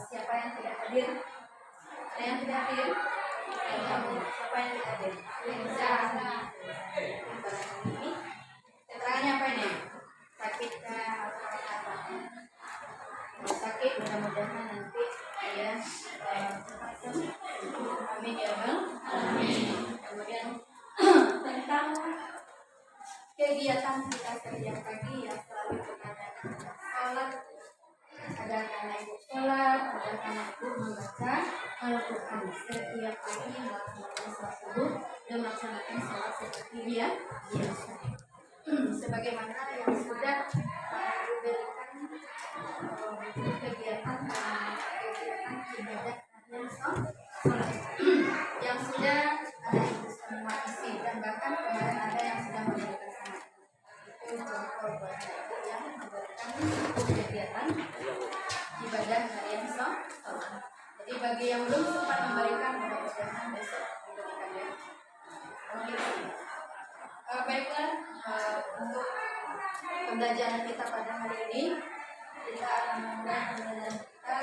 Siapa yang tidak hadir? Ada yang tidak hadir? Siapa yang tidak hadir? Bisa. Ini keterangannya apa ini? Sakitkah atau apa? Sakit, mudah-mudahan nanti ya amin ya Bang. Amin. Kemudian tentang kegiatan kita setiap pagi yang selalu mengadakan sholat, ada karena ibu sholat, ada karena ibu membaca Al-Quran setiap pagi melaksanakan sholat subuh dan melaksanakan sholat seperti biasa. Sebagaimana yang sudah ibu berikan kegiatan ibadah dan sholat yang sudah ada ibu semua isi dan bahkan kemarin ada yang sudah memberikan sangat itu contoh buat ibu yang memberikan kegiatan ibadah harian sholat. Jadi bagi yang belum sempat memberikan pembelajaran kita pada hari ini. Kita akan memulai pembelajaran kita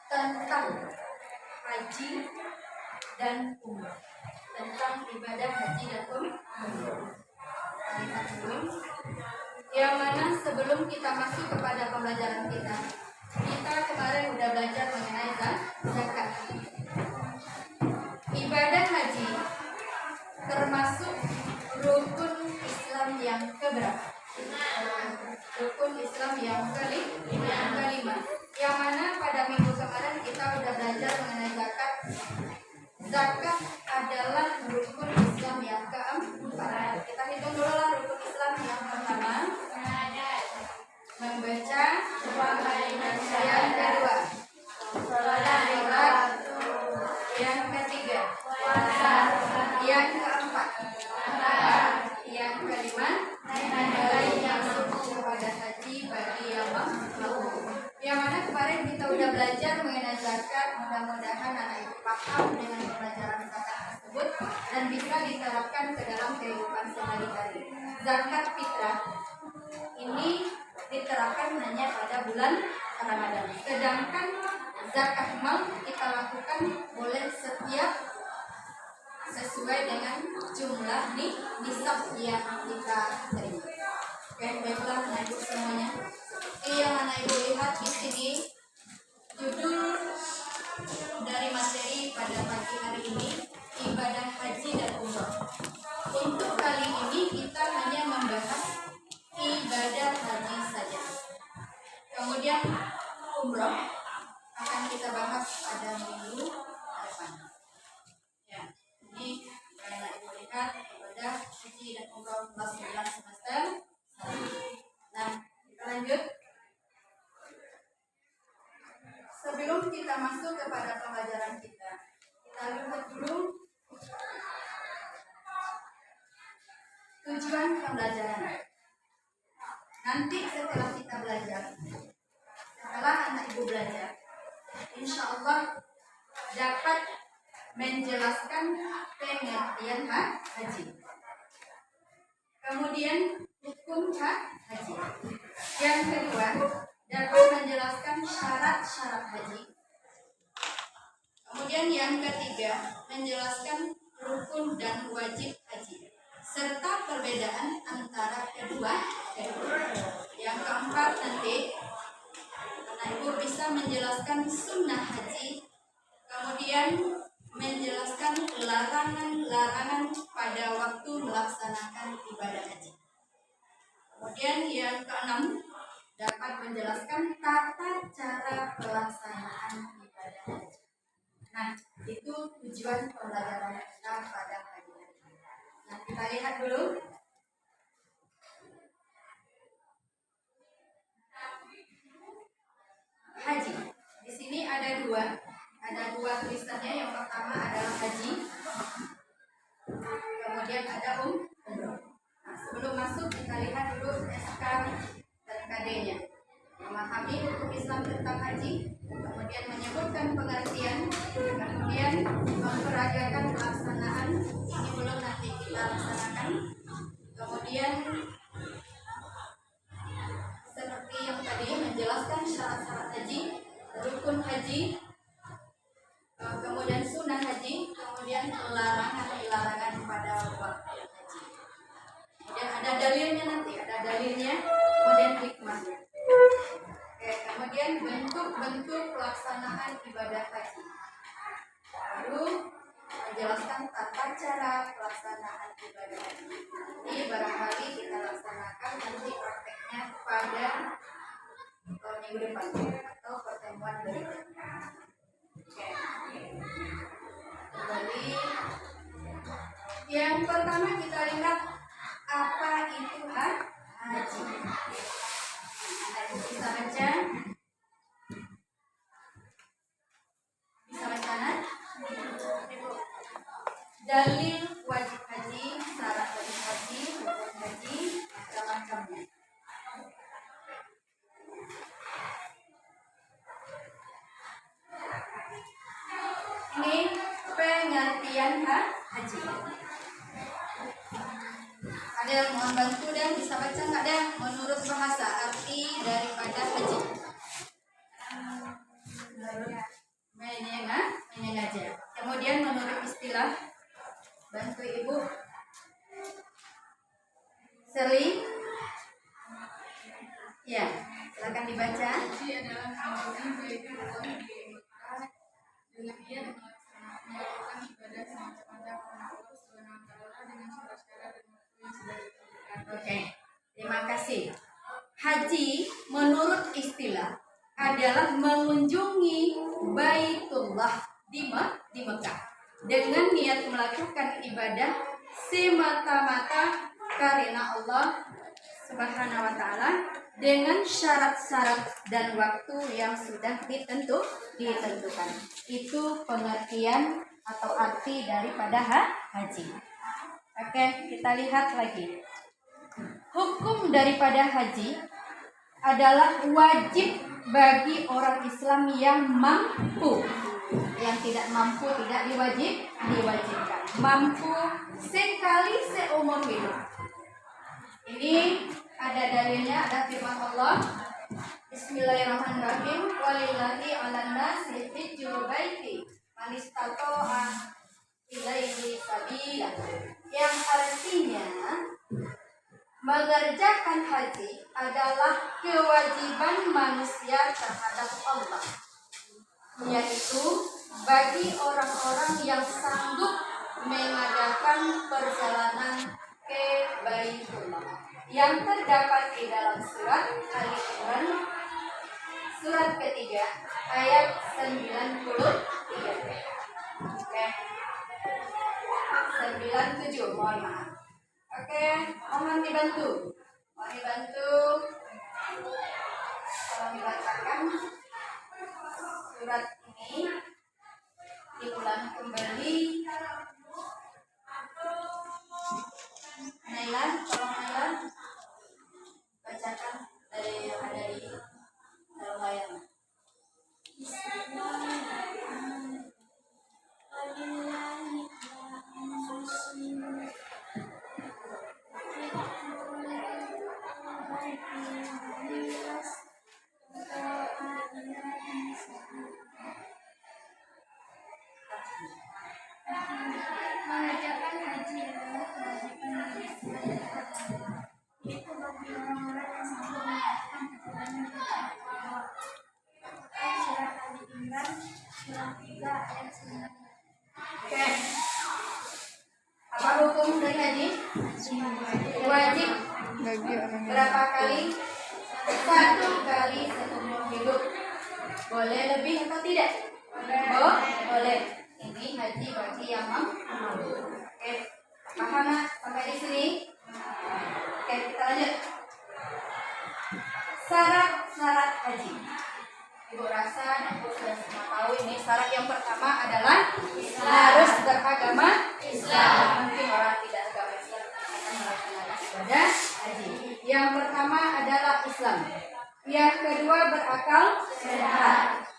tentang haji dan umrah, tentang ibadah haji dan umrah. Lihat dulu. Yang mana sebelum kita masuk kepada pembelajaran kita kemarin udah belajar mengenai zakat. Ibadah haji termasuk rukun Islam yang keberapa? Rukun Islam yang kelima. Yang mana pada minggu kemarin kita udah belajar mengenai zakat. Zakat adalah rukun Islam yang keempat. Kita hitung dulu lah rukun Islam yang pertama. Membaca yang kedua. Yang ketiga. Yang keempat. Yang kelima. Yang kepada haji bagi yang mampu. Yang mana kemarin kita udah belajar mengenai zakat. Mudah-mudahan anak ibu paham dengan pelajaran zakat tersebut dan bisa diterapkan ke dalam kehidupan sehari-hari. Zakat fitrah ini diterapkan hanya pada bulan Ramadan. Sedangkan zakat mal kita lakukan boleh setiap sesuai dengan jumlah nisab yang kita terima. Oke, baiklah anak ibu semuanya. Seperti yang anak ibu lihat di sini, judul dari materi pada pagi hari ini ibadah haji dan umrah. Untuk kali ini kita hanya membahas ibadah haji saja. Kemudian umrah akan kita bahas pada minggu depan. Ya, ini anak ibu lihat ibadah haji dan umrah kelas 9 semester 1. Nah, kita lanjut. Sebelum kita masuk kepada pembelajaran kita lihat dulu tujuan pembelajaran. Nanti setelah kita belajar, setelah anak ibu belajar, insya Allah dapat menjelaskan pengertian haji. Kemudian hukum haji. Yang kedua, dapat menjelaskan syarat-syarat haji. Kemudian yang ketiga, menjelaskan rukun dan wajib haji serta perbedaan antara kedua. Yang keempat nanti anak ibu bisa menjelaskan sunnah haji, kemudian menjelaskan larangan-larangan pada waktu melaksanakan ibadah haji. Kemudian yang keenam dapat menjelaskan tata cara pelaksanaan ibadah haji. Nah, itu tujuan pembelajaran kita pada hari ini. Nah, kita lihat dulu. Haji. Di sini ada dua tulisannya. Yang pertama adalah haji. Kemudian ada umrah. Nah, sebelum masuk kita lihat dulu SK dan KD-nya. Memahami hukum Islam tentang haji, kemudian menyebutkan pengertian, kemudian memperagakan pelaksanaan. Ini belum nanti kita laksanakan. Kemudian seperti yang tadi menjelaskan syarat-syarat haji, rukun haji, kemudian sunnah haji, kemudian larangan pada waktu haji. Kemudian ada dalilnya nanti, kemudian hikmahnya. Oke, kemudian bentuk-bentuk pelaksanaan ibadah haji. Lalu menjelaskan tata cara pelaksanaan ibadah haji. Ini barangkali kita laksanakan nanti prakteknya pada minggu depan atau pertemuan berikutnya. Oke. Kembali. Yang pertama kita lihat apa itu haji. Bisa baca? Bisa baca? Dalil wajib haji, syarat wajib haji, hukum haji, macam-macamnya. Ini pengertian haji. Adel mohon bantu dan bisa baca nggak Del? Menurut bahasa arti daripada haji. Menyengaja. Kemudian menurut istilah, bantu ibu. Sering. Ya, silakan dibaca. Haji adalah kunjungan bagi Allah di Mekah dengan ia melakukan ibadah semata-mata karena Allah Subhanahu wa taala dengan syarat-syarat dan waktu yang sudah ditentukan. Oke, terima kasih. Haji menurut istilah adalah mengunjungi Baitullah di Mekah dengan niat melakukan ibadah semata-mata karena Allah Subhanahu wa taala dengan syarat-syarat dan waktu yang sudah ditentukan. Itu pengertian atau arti daripada haji. Oke, kita lihat lagi. Hukum daripada haji adalah wajib bagi orang Islam yang mampu. Yang tidak mampu tidak diwajibkan. Mampu sekali seumur hidup. Ini ada dalilnya, ada firman Allah. Bismillahirrahmanirrahim. Walillahi 'alan nasi hijjul baiti man istata'a ilaihi sabila. Yang artinya mengerjakan haji adalah kewajiban manusia terhadap Allah, yaitu bagi orang-orang yang sanggup mengadakan perjalanan ke Baitullah yang terdapat di dalam surat Al-Imran surat ketiga ayat 93. Oke. 97, mohon maaf. Oke, mohon dibantu. Tolong dibacakan surat ini, diulang kembali. Nailan, tolong Nailan bacakan dari yang ada di dalam layar. Mengerjakan haji adalah kewajiban manusia itu bagi orang-orang yang sanggup melakukan perjalanan ke Allah. Surat Al-Imran surat 3 ayat 9. Oke. Apa hukum dari haji? Wajib bagi orang yang berapa kali? 1 kali seumur hidup. Boleh lebih atau tidak? Boleh. Ini haji bagi yang mampu. Oke, paham nak sampai di sini? Oke, kita lanjut. Syarat-syarat haji. Ibu rasa dan ibu sudah semua tahu ini syarat yang pertama adalah harus beragama Islam. Mungkin orang tidak agama Islam akan melaksanakan ibadah haji. Yang pertama adalah Islam. Yang kedua berakal sehat.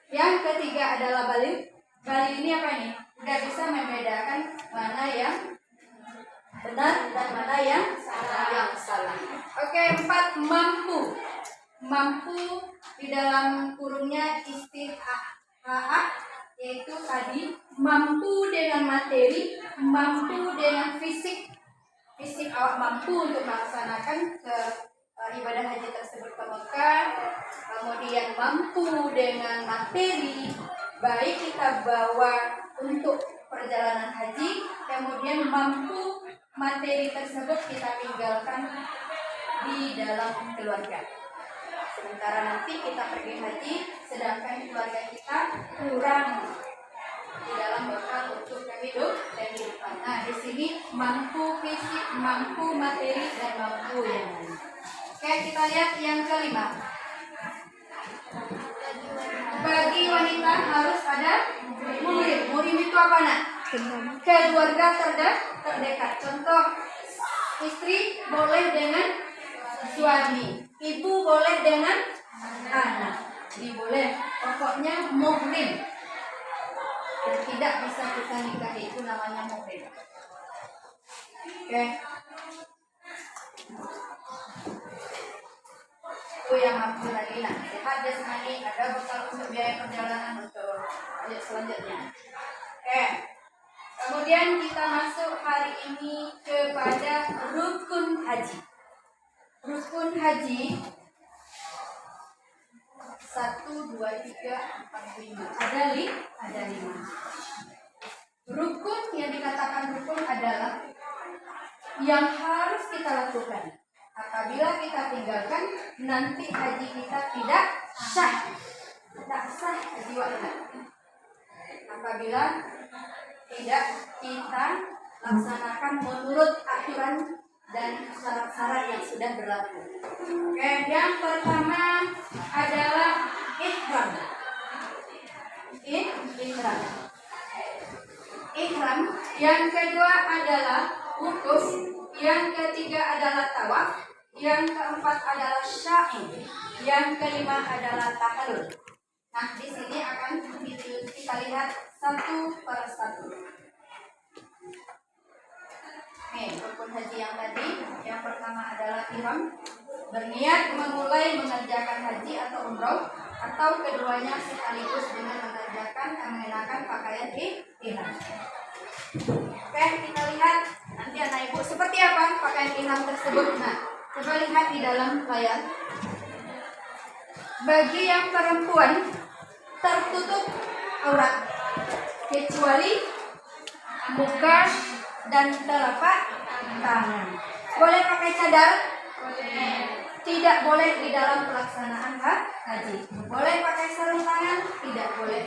Yang ketiga adalah balik. Balik ini apa ini? Udah bisa membedakan mana yang benar dan mana yang salah. Oke, 4 mampu. Mampu di dalam kurungnya istihaqah, yaitu tadi mampu dengan materi, mampu dengan fisik awak mampu untuk melaksanakan ibadah haji tersebut ke Mekah, kemudian mampu dengan materi, baik kita bawa untuk perjalanan haji, kemudian mampu materi tersebut kita tinggalkan di dalam keluarga. Sementara nanti kita pergi haji, sedangkan keluarga kita kurang di dalam bekal untuk kehidupan. Nah, di sini mampu fisik, mampu materi, dan mampu yang lain. Oke, kita lihat yang kelima. Bagi wanita harus ada muhrim. Muhrim itu apa nak? Keluarga terdekat. Contoh, istri boleh dengan suami, ibu boleh dengan anak. Jadi boleh. Pokoknya muhrim. Dan tidak bisa kita nikahi, itu namanya muhrim. Oke. yang mampu tadi. Nah, sehat jasmani, ada bekal untuk biaya perjalanan untuk selanjutnya. Oke. Kemudian kita masuk hari ini kepada rukun haji. Rukun haji 1, 2, 3, 4, 5. Ada 5. Rukun yang dikatakan rukun adalah yang harus kita lakukan. Apabila kita tinggalkan, nanti haji kita tidak sah. Tidak sah haji wa'ala. Apabila tidak kita laksanakan menurut aturan dan syarat-syarat yang sudah berlaku. Oke, yang pertama adalah ihram. Ihram. Yang kedua adalah wukuf. Yang ketiga adalah tawaf. Yang keempat adalah sya'i. Yang kelima adalah tahallul. Nah, di sini akan kita lihat satu per satu. Nih, rukun haji yang tadi, yang pertama adalah ihram, berniat memulai mengerjakan haji atau umroh, atau keduanya sekaligus dengan mengenakan pakaian ihram. Oke, kita lihat nanti anak ibu seperti apa pakaian ihram tersebut. Nah, coba lihat di dalam layar. Bagi yang perempuan tertutup aurat kecuali muka dan telapak tangan. Boleh pakai cadar? Boleh. Tidak boleh di dalam pelaksanaan haji. Boleh pakai sarung tangan? Tidak boleh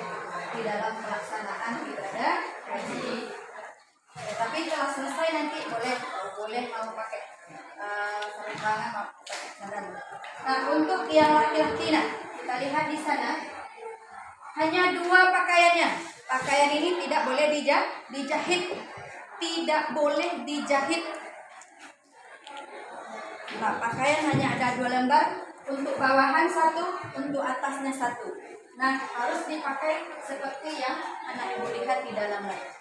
di dalam pelaksanaan ibadah haji. Tapi setelah selesai nanti boleh mau pakai sarung tangan, mau pakai cadar. Nah, untuk yang laki-laki, nah kita lihat di sana hanya 2 pakaiannya. Pakaian ini tidak boleh dijahit. Tidak boleh dijahit. Nah, pakaian hanya ada 2 lembar. Untuk bawahan 1, untuk atasnya 1. Nah, harus dipakai seperti yang anak ibu lihat di dalam layar.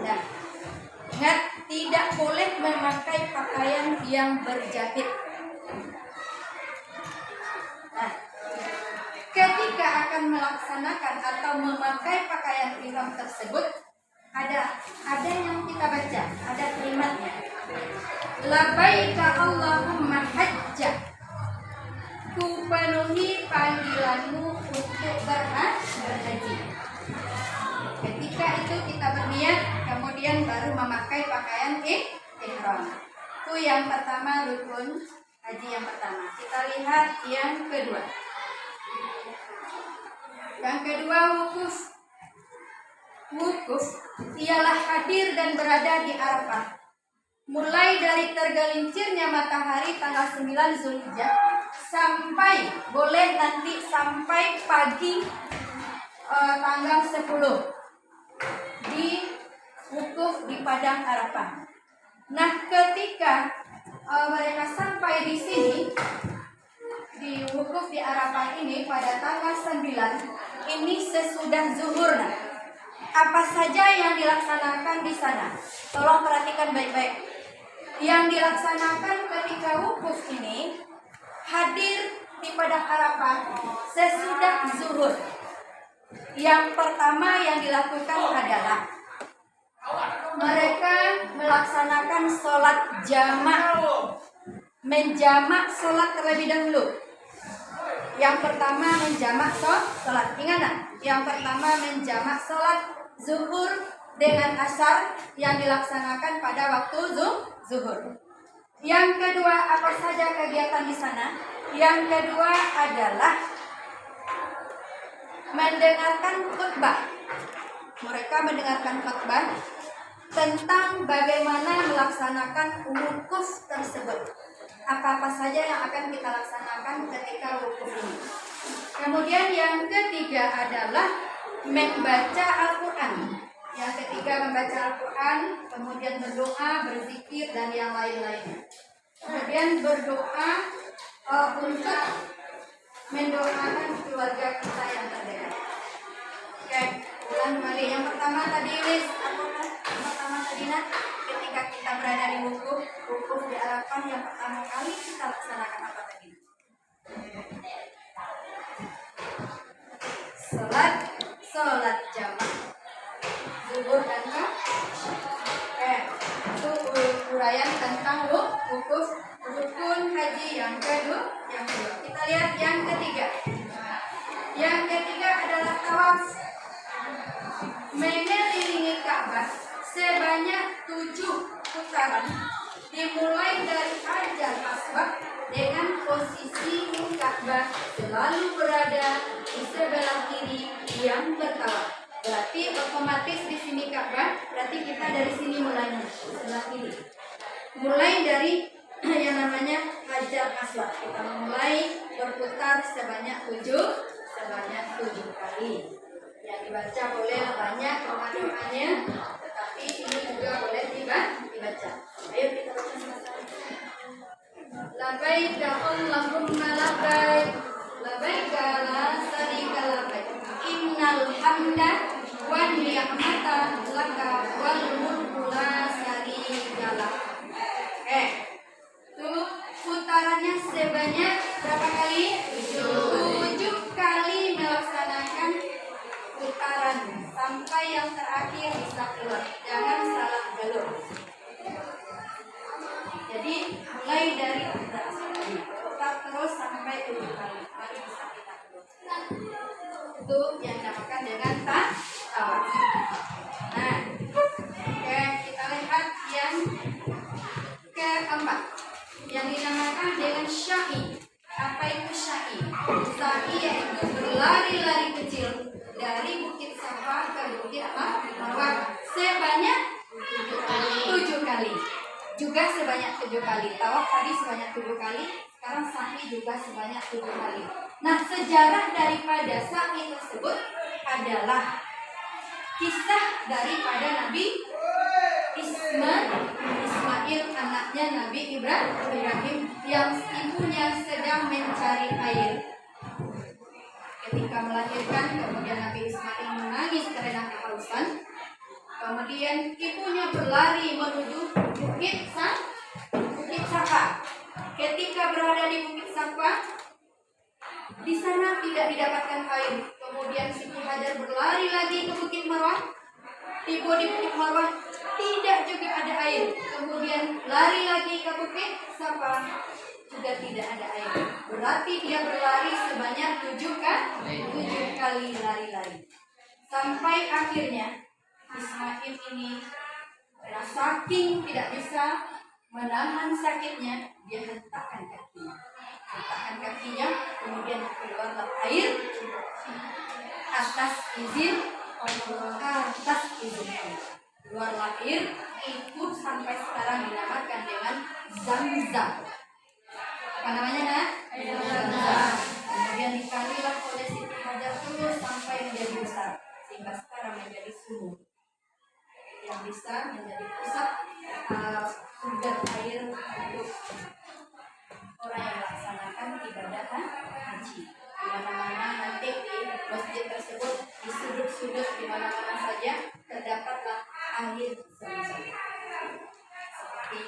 Nah, ingat, tidak boleh memakai pakaian yang berjahit. Nah, ketika akan melaksanakan atau memakai pakaian ihram tersebut, ada yang kita baca, ada kalimatnya. Labbaika Allahumma hajja. Ku penuhi panggilanmu untuk berhaji. Ketika itu kita berniat, kemudian baru memakai pakaian ihram. Itu yang pertama, rukun haji yang pertama. Kita lihat yang kedua. Yang kedua, wukuf. Wukuf ialah hadir dan berada di Arafah. Mulai dari tergelincirnya matahari tanggal 9 Zulhijjah sampai pagi tanggal 10 di wukuf di padang Arafah. Nah, ketika mereka sampai di sini di wukuf di Arafah ini pada tanggal 9, ini sesudah zuhur. Nah, apa saja yang dilaksanakan di sana? Tolong perhatikan baik-baik. Yang dilaksanakan ketika wukuf ini, hadir di padang Arafah sesudah zuhur. Yang pertama yang dilakukan adalah mereka melaksanakan sholat jamak, menjamak sholat terlebih dahulu. Yang pertama menjamak sholat. Ingat tak? Yang pertama menjamak sholat zuhur dengan asar yang dilaksanakan pada waktu zuhur. Yang kedua, apa saja kegiatan di sana? Yang kedua adalah mendengarkan khutbah. Mereka mendengarkan khutbah tentang bagaimana melaksanakan wukuf tersebut. Apa-apa saja yang akan kita laksanakan ketika wukuf ini. Kemudian yang ketiga adalah membaca Al-Quran. Yang ketiga membaca Al-Quran, kemudian berdoa, berzikir, dan yang lain-lainnya. Kemudian berdoa untuk mendoakan keluarga kita yang terdekat. Oke, ulang kembali. Yang pertama tadi ketika kita berada di wukuf di Arafah, yang pertama kali kita laksanakan apa tadi? zuhur dan itu uraian tentang wukuf rukun haji yang kedua. Kita lihat yang ketiga. Yang ketiga adalah tawaf mengelilingi Ka'bah sebanyak 7 putaran, dimulai dari Hajar Aswad dengan posisi Ka'bah selalu berada di sebelah kiri yang bertawaf. Berarti otomatis di sini Ka'bah, berarti kita dari sini mulainya sebelah kiri. Mulai dari yang namanya Hajar Aswad, kita mulai berputar sebanyak 7 kali. Yang dibaca boleh banyak doa-doanya, tetapi ini juga boleh dibaca. Ayo kita baca sama-sama. Labbaik Allahumma labbaik, labbaik la syarika labbaik, innal hamda wan ni'mata laka wal mulku la syarika lak. Tuh putarannya sebanyak berapa kali? 7 kali melaksanakan putaran sampai yang terakhir bisa keluar. Jangan salah jalur. Jadi mulai dari putar terus sampai 7 kali baru bisa kita keluar. Itu yang dinamakan dengan tawaf. Nah, kita lihat yang keempat, yang dinamakan dengan sya'i. Apa itu sya'i? Sya'i yaitu berlari-lari kecil dari Bukit Safa ke Bukit Marwah sebanyak 7 kali. Juga sebanyak 7 kali. Tawaf tadi sebanyak 7 kali, sekarang sya'i juga sebanyak 7 kali. Nah, sejarah daripada sya'i tersebut adalah kisah daripada Nabi Ismail, anaknya Nabi Ibrahim, yang ibunya sedang mencari air. Ketika melahirkan, kemudian Nabi Ismail menangis karena kehausan. Kemudian ibunya berlari menuju Bukit Safa. Ketika berada di Bukit Safa, di sana tidak didapatkan air. Kemudian Siti Hajar berlari lagi ke Bukit Marwah. Tiba di Bukit Marwah, tidak juga ada air. Kemudian lari lagi ke Bukit Safa, juga tidak ada air. Berarti dia berlari sebanyak 7 kali lari-lari. Sampai akhirnya Ismail ini saking tidak bisa menahan sakitnya, dia hentakkan kakinya, kemudian keluarlah air atas izin Allah. Keluarlah air itu sampai sekarang dinamakan dengan Zam-Zam. Apa namanya, Nak? Zam-Zam. Kemudian dikalilah oleh Siti Hajar terus sampai menjadi besar, sehingga sekarang menjadi sumur yang bisa menjadi pusat sumber air untuk orang yang melaksanakan ibadah haji. Di mana-mana nanti di masjid tersebut, di sudut-sudut di mana-mana saja terdapatlah air Zam-Zam. Seperti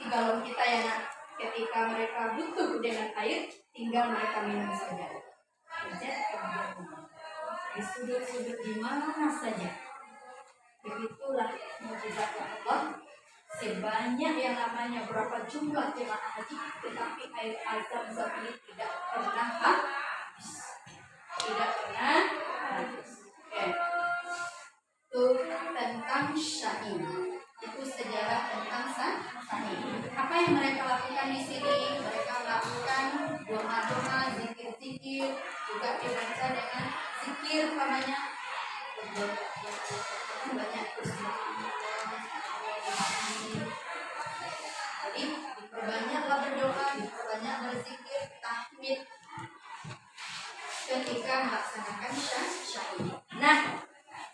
galon kita ya, Nak. Ketika mereka butuh dengan air, tinggal mereka minum saja. Di sudut-sudut di mana saja. Begitulah mukjizat Allah. Sebanyak yang namanya berapa jumlah jemaah haji, tetapi air Zam-Zam ini tidak pernah habis. Itu tentang sya'i. Itu sejarah tentang sya'i. Apa yang mereka lakukan di sini? Mereka lakukan doa-doa, zikir-zikir, juga dibaca dengan zikir namanya. Banyak jadi diperbanyaklah berdoa, diperbanyak berzikir, tahmid ketika melaksanakan sya'i. Nah,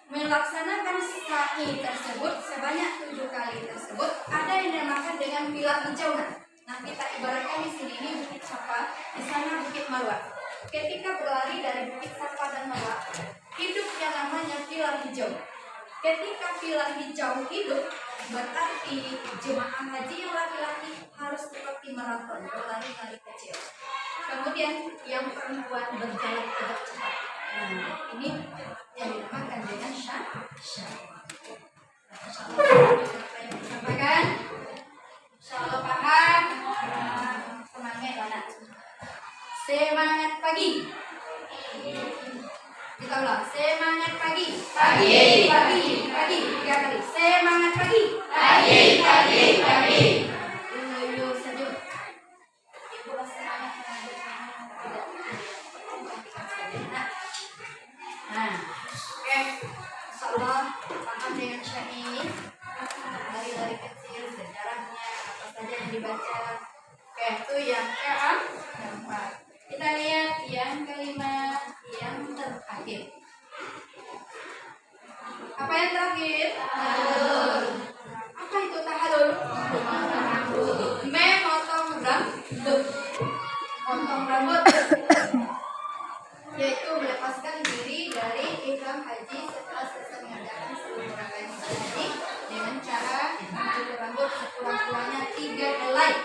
melaksanakan sya'i tersebut sebanyak 7 kali tersebut ada yang dinamakan dengan pilar hijau. Nah, kita ibaratkan di sini ini Bukit Safa, di sana Bukit Marwah. Ketika berlari dari Bukit Safa dan Marwah, hidup yang namanya pilar hijau. Ketika pilar hijau hidup, berarti jemaah haji yang laki-laki harus seperti maraton, berlari-lari kecil. Kemudian yang perempuan berjalan agak cepat. Nah, ini yang dinamakan dengan sya'i. pagi, 3 kali. Semangat pagi. Yuk, sejuk. Ibu semangat mengajar kamu tidak perhatikan saja. Nah, oke. Insyaallah paham dengan syair ini. Dari kecil sejarahnya apa saja yang dibaca. Oke, itu yang keempat. Kita lihat yang kelima, yang terakhir. Apa yang terakhir? Tahallul. Apa itu tahallul? Memotong rambut. Potong rambut yaitu melepaskan diri dari ihram haji setelah selesai mengerjakan seluruh rangkaian ibadah haji dengan cara mencukur rambut sekurang-kurangnya 3 helai.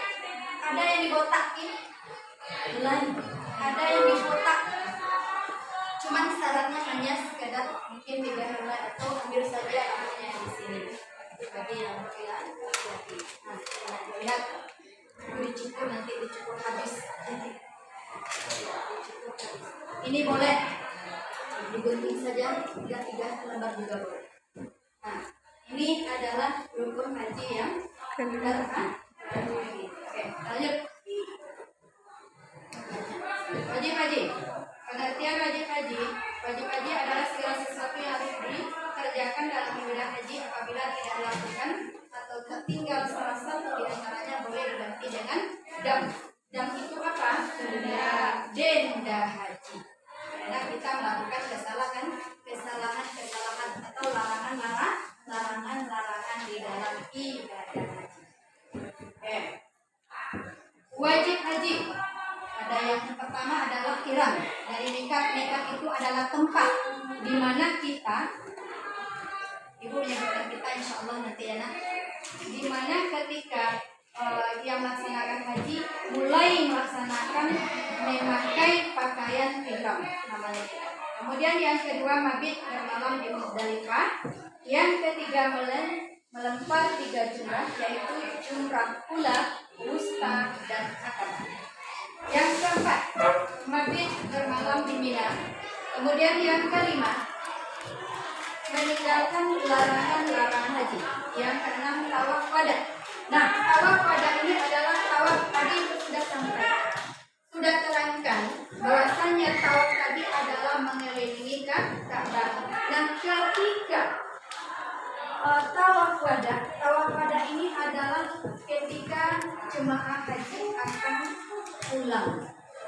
Ada yang dibotakin, helai. Ada yang dibotak. Cuman syaratnya hanya sekedar mungkin 3 helai atau ambil saja rambutnya di sini. Bagi yang berkilan hati-hati. Nah, lihat dicukur nanti dicukur habis. Ini boleh digunting saja 3 lembar juga boleh. Nah, ini adalah rukun haji yang terakhir. Oke, lanjut. Wajib haji. Pengertian wajib haji. Wajib haji adalah segala sesuatu yang harus dikerjakan dalam ibadah haji apabila tidak dilakukan atau tertinggal salah satu di antaranya boleh diganti dengan dam. Dam itu apa? Denda haji. Karena kita melakukan kesalahan atau larangan di dalam ibadah haji. Oke. Wajib haji. Ada yang pertama adalah ihram. Dari nikah itu adalah tempat di mana kita, ibu menyebutkan kita insya Allah nanti ya nak, di mana ketika yang melaksanakan haji mulai melaksanakan memakai pakaian ihram namanya. Kemudian yang kedua mabit bermalam di Muzdalifah. Yang ketiga melempar 3 jumrah yaitu jumrah ula, wusta dan akabah. Yang keempat mabit bermalam di Mina. Kemudian yang kelima meninggalkan larangan haji. Yang keenam tawaf wada. Nah, tawaf wada ini adalah tawaf tadi itu sudah terangkan bahwasanya tawaf tadi adalah mengelilingi Ka'bah. Nah, ketika tawaf wada ini adalah ketika jemaah haji akan pulang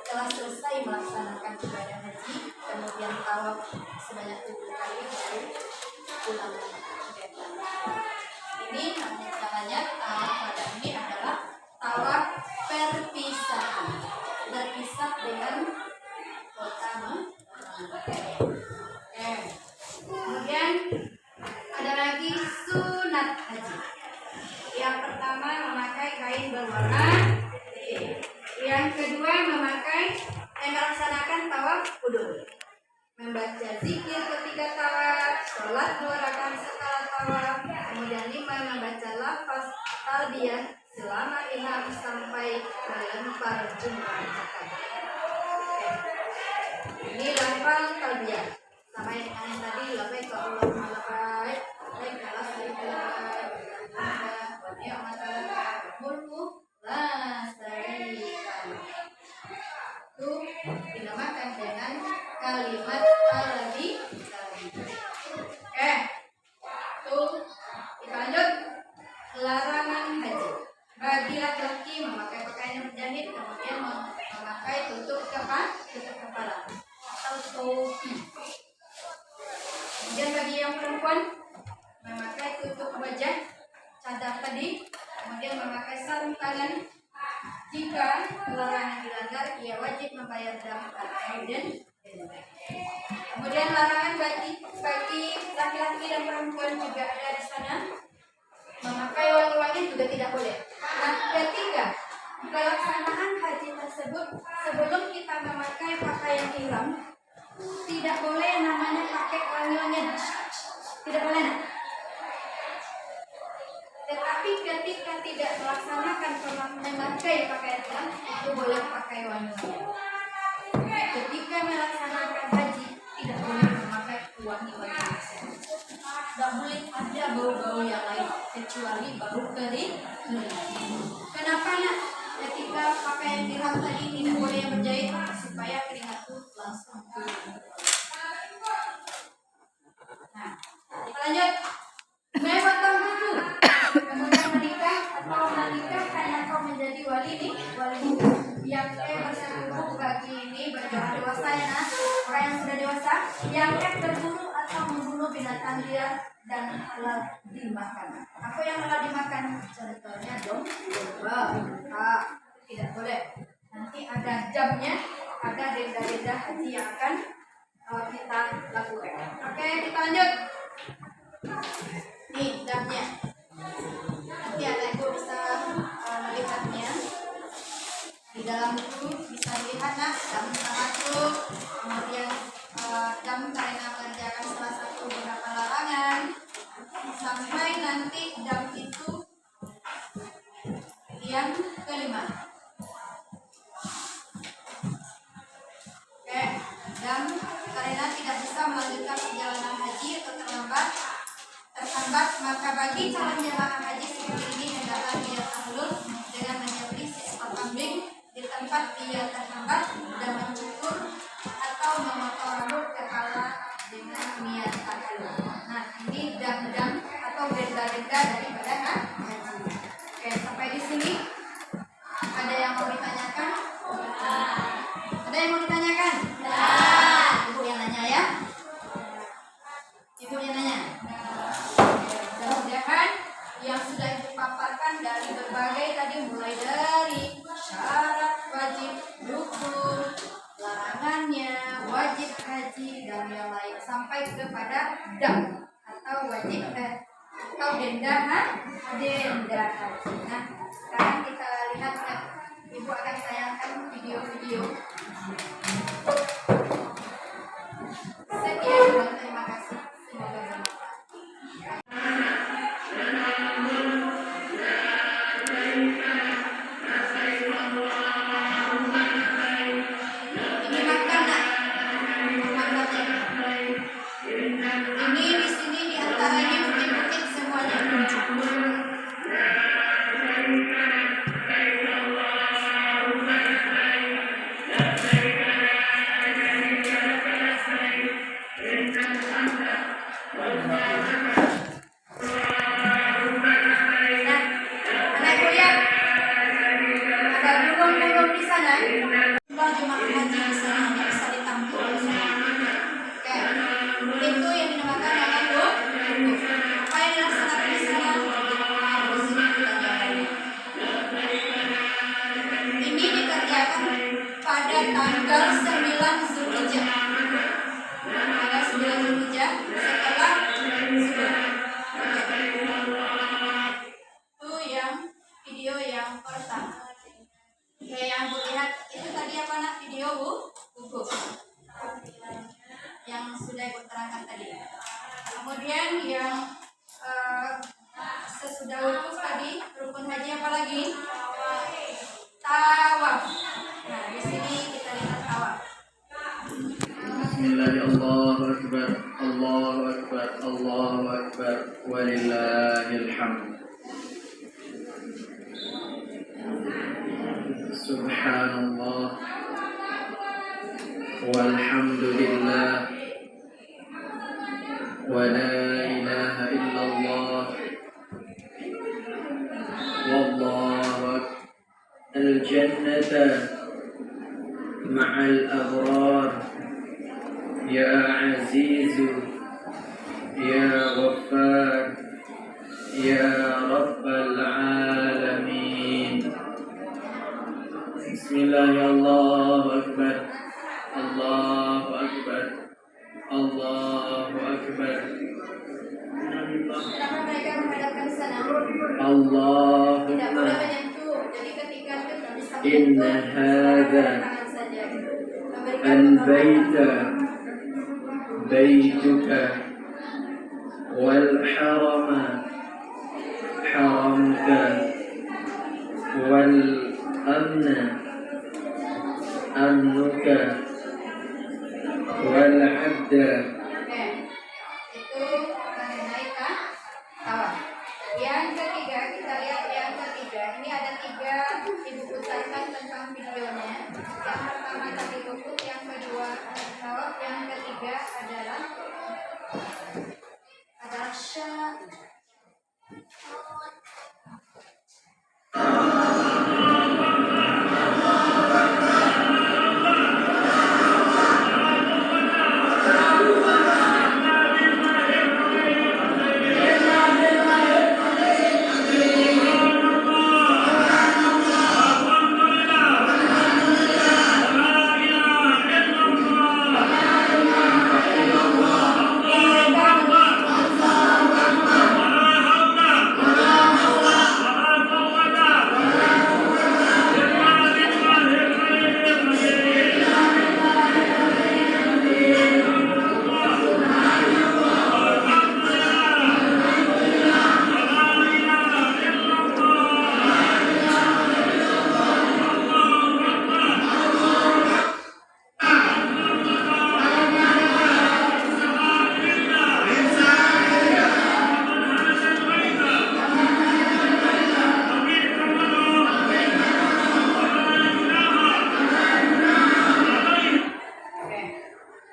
setelah selesai melaksanakan ibadah haji, kemudian tawaf sebanyak 7 kali baru pulang. Ini namanya tawaf wada. Ini adalah tawaf perpisahan, berpisah dengan kota Mekah. Kemudian ada lagi sunat haji. Yang pertama memakai kain berwarna putih. Yang kedua melaksanakan tawaf kudum, membaca zikir ketika tawaf, sholat 2 rakaat setelah tawaf. Kemudian 5 membaca lafaz talbiyah selama ihram sampai melempar jumrah akabah. Ini lafaz talbiyah sama yang tadi labbaik Allahumma labbaik, labbaik la syarika lak, wa ni'matal mulku la syarika lak. Itu dinamakan dengan kalimat al-ladzi. Tuh kita lanjut. Larangan haji bagi laki-laki memakai pakaian yang berjahit, kemudian memakai tutup kepala atau topi. Kemudian bagi yang perempuan memakai tutup wajah, cadar tadi, kemudian memakai sarung tangan. Jika larangan dilanggar, ia wajib membayar dam atau denda. Kemudian larangan bagi laki-laki dan perempuan juga ada di sana. Memakai wangi-wangi juga tidak boleh. Nah, ketiga, pelaksanaan haji tersebut sebelum kita memakai pakaian ihram tidak boleh namanya pakai wangi-wangian. Tidak boleh. Tetapi ketika tidak melaksanakan memakai pakaian ihram itu boleh pakai wangi-wangian. Ketika melaksanakan haji tidak boleh memakai wangi-wangian. tidak boleh ada bau-bau yang lain kecuali bau kering. Kenapa nak? Ketika pakaian ihram tadi tidak boleh yang berjahit supaya keringat itu langsung turun. Nah, kita lanjut. Memotong kuku, kemudian menikah atau menikahkan atau menjadi wali nih, wali muda. Yang bersepupu bagi ini berjalan dewasa ya nah, orang yang sudah dewasa, yang berburu atau membunuh binatang liar dan halal dimakan. Apa yang halal dimakan? Contohnya domba, tidak boleh. Nanti ada jamnya, ada denda-denda haji yang akan kita lakukan. Oke, kita lanjut. Nih jamnya. Nanti ada ibu bisa melihatnya. Di dalam buku bisa dilihat nak jam masuk, kemudian jam karena mengerjakan salah satu beberapa larangan, sampai nanti jam itu yang kelima. Oke, jam karena tidak bisa melanjutkan perjalanan haji atau terhambat, maka bagi calon jemaah haji seperti ini hendaklah dia tahlul dengan menyembelih seekor kambing di tempat dia terhambat dan mencukur atau memotong rambut kepala dengan niat tahlul. Nah, ini jam-jam atau denda-denda daripada haji. Oke, sampai di sini ada yang mau ditanyakan? Ada yang mau ditanyakan? Ibu yang nanya ya. Ibu yang nanya. Mudah-mudahan yang sudah ibu paparkan dari berbagai tadi, mulai dari syarat wajib rukun, larangannya, wajib haji dan yang lain sampai kepada dam atau wajib atau denda haji. Nah, sekarang kita lihat ya. Ibu akan tayangkan video-video. Sekian dan terima kasih. Semoga bermanfaat. Ini makanan. Ini di sini di antaranya bukit-bukit semuanya. Pada tanggal 9 Zulhijjah. Tanggal 9 Zulhijjah setelah subuh. Itu yang video yang pertama. Oke, yang Bu lihat itu tadi apa nak video Bu? Buku. Yang sudah Ibu terangkan tadi. Kemudian yang sesudah wukuf tadi, rukun haji apa lagi? Tawaf. Nah, di sini kita lihat tawaf. Bismillahirrahmanirrahim. Allahu akbar, Allahu akbar, walillahil hamd. Subhanallah walhamdulillah wa la ilaha illallah wallahu akbar. Al-jannata ma'al abrar ya azizu ya ghaffar ya rabbal alamin. Bismillahirrahmanirrahim. Allahu akbar, Allahu akbar, Allahu akbar. Kenapa mereka menghadapkan ke sana? Allahumma Tidak boleh menyentuh. Jadi ketika itu tidak bisa inna hadha tangan saja. Memberikan al-baita baituka wal harama haramka wal amna amnuka wal abda. Oke, itu mengenai Oke,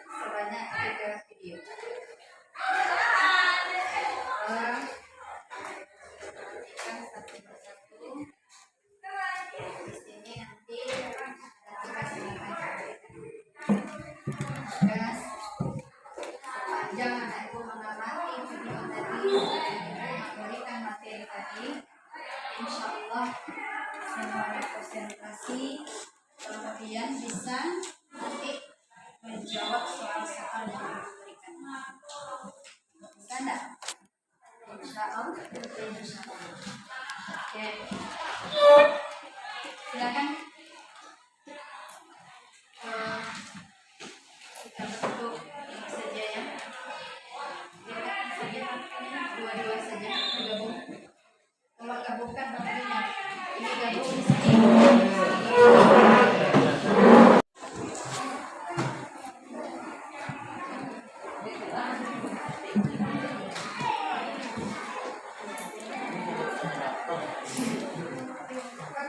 sebanyak 3 video. Perhatikan satu persatu. Di sini nanti kasih tugas sepanjang anak ibu mengamati video tadi, memberikan materi tadi, insya Allah semuanya konsentrasi, kemudian bisa nanti menjawab soal-soal yang diberikan. Bisa enggak? Insya Allah. Oke. Silakan. Kita bentuk ini saja ya. Kita saja dua-dua saja bergabung. Kalau gabungkan baterainya, ini gabung di sini.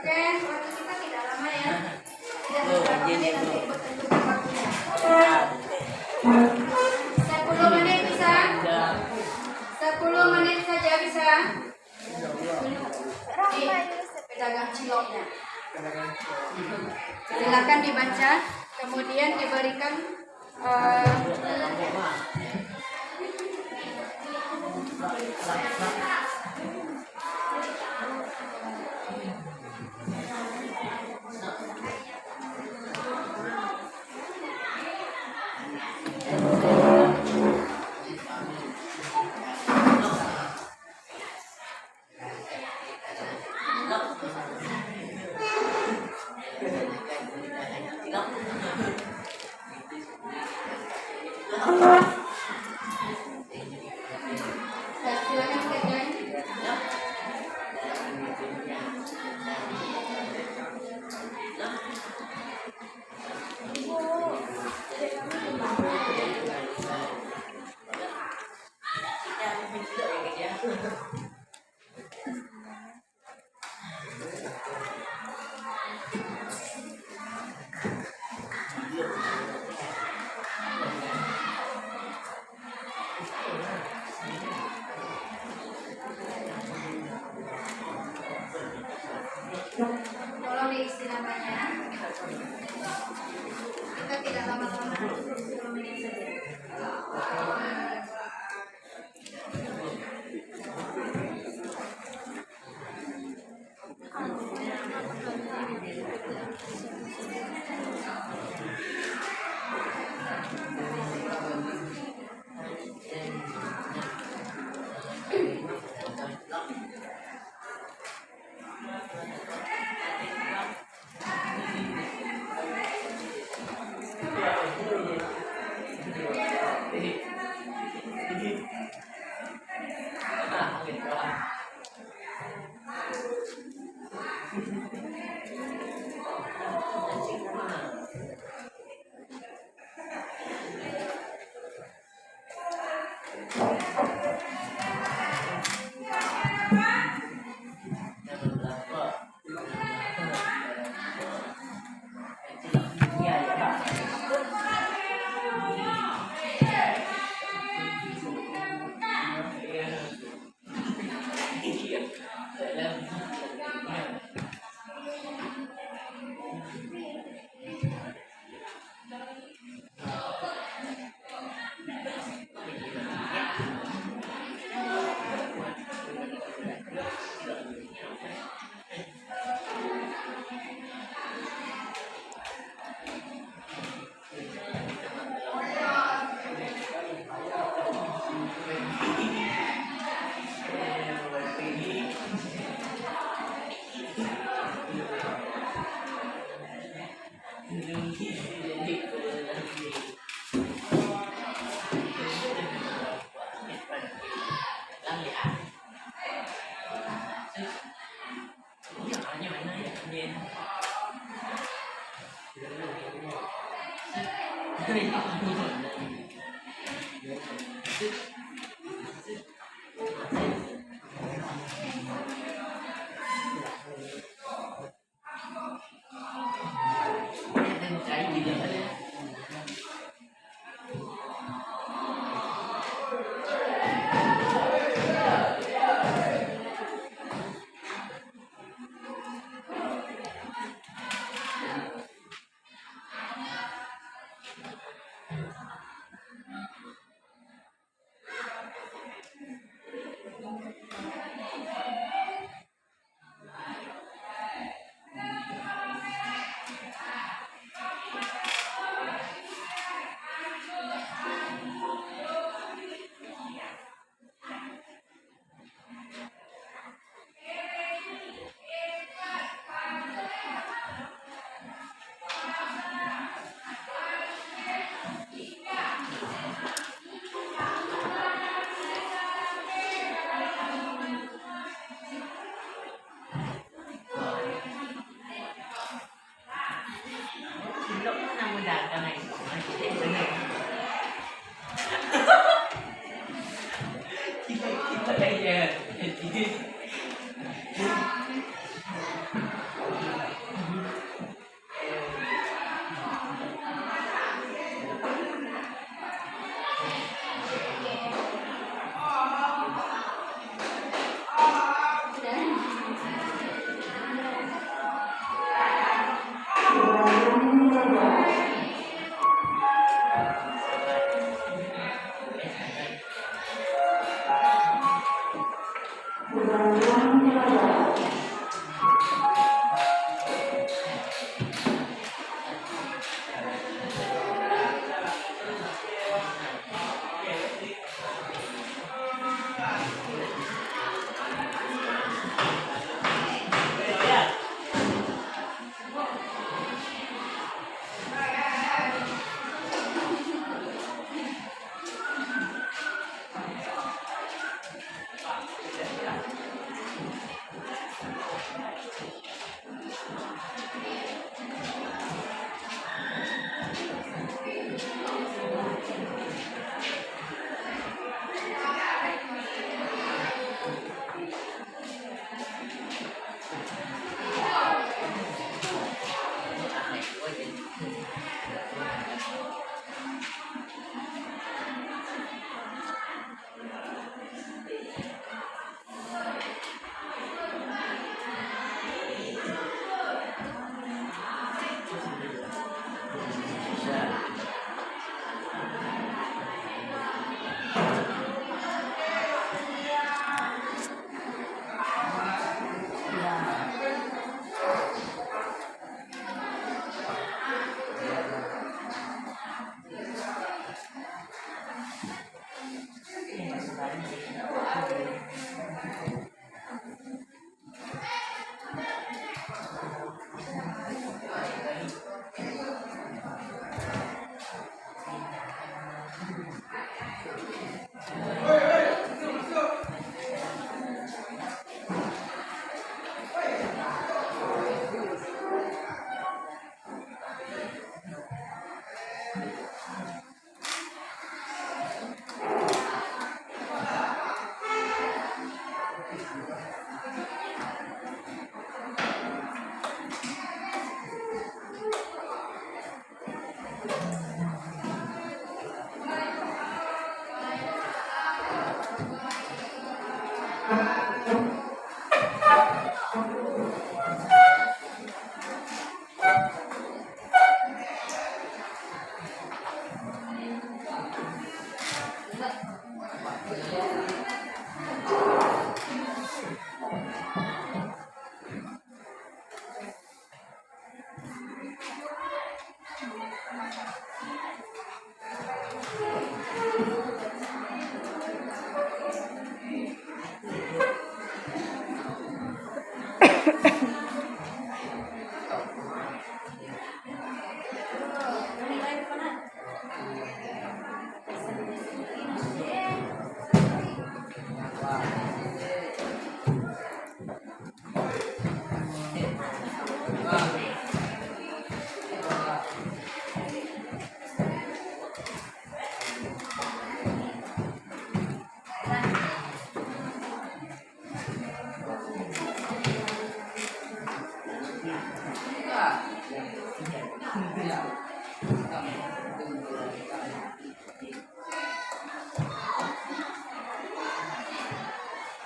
Oke, waktu kita tidak lama ya. Tidak beberapa menit nanti ibu tentukan waktunya. 10 menit bisa? 10 menit saja bisa? Ini pedagang ciloknya. Silakan dibaca, kemudian diberikan silakan kerjain. Tolong diistilahkannya. Kita tidak lama-lama, 10 menit saja.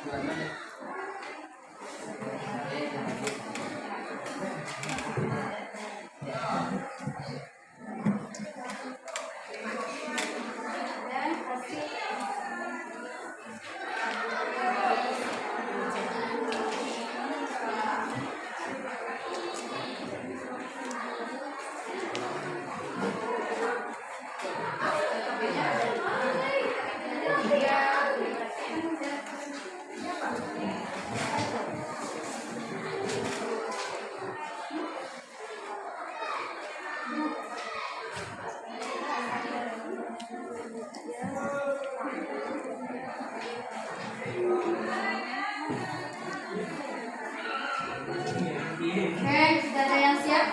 Dan hasil Oke, sudah ada yang siap?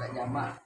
Jamak.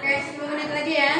Oke, 10 menit lagi ya.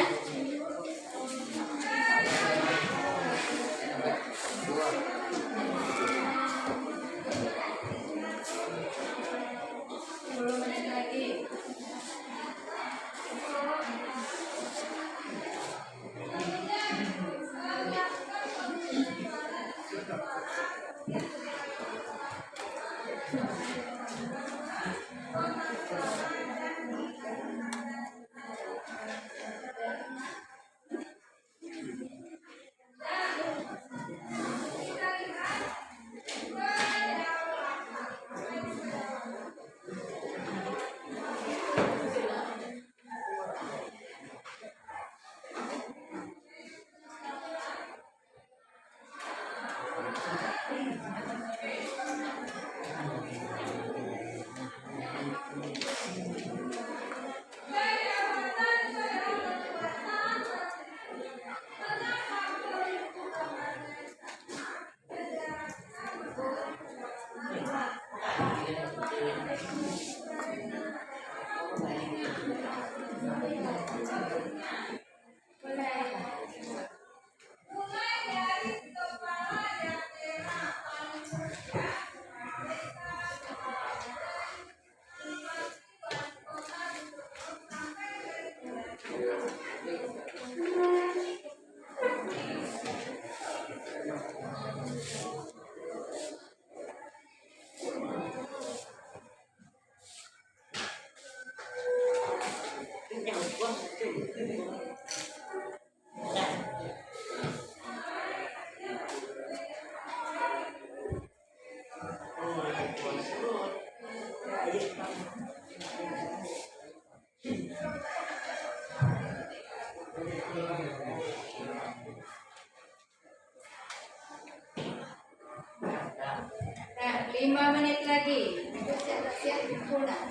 5 menit lagi. Siap-siap kumpul dah.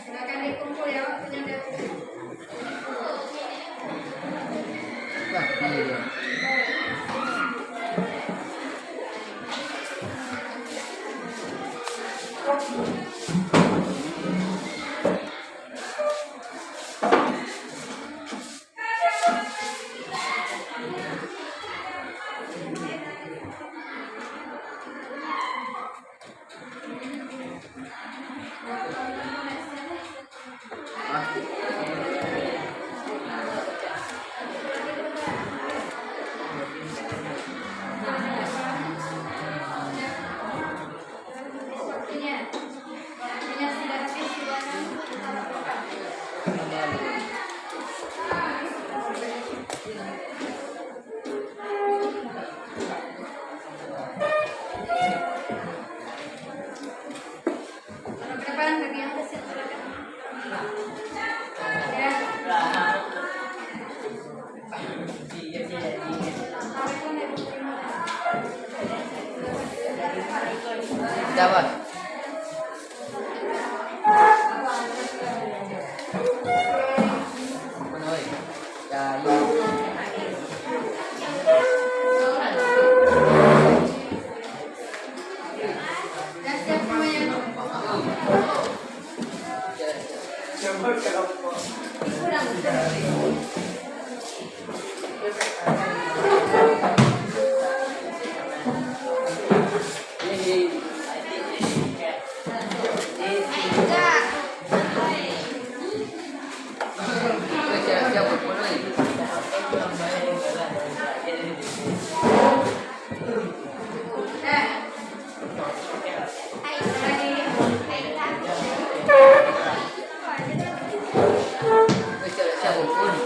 Silakan dikumpul ya waktunya. Jawab. Penuh. Jaya. Dan siap semuanya. Kurang. Jawab penuh. Jawab penuh.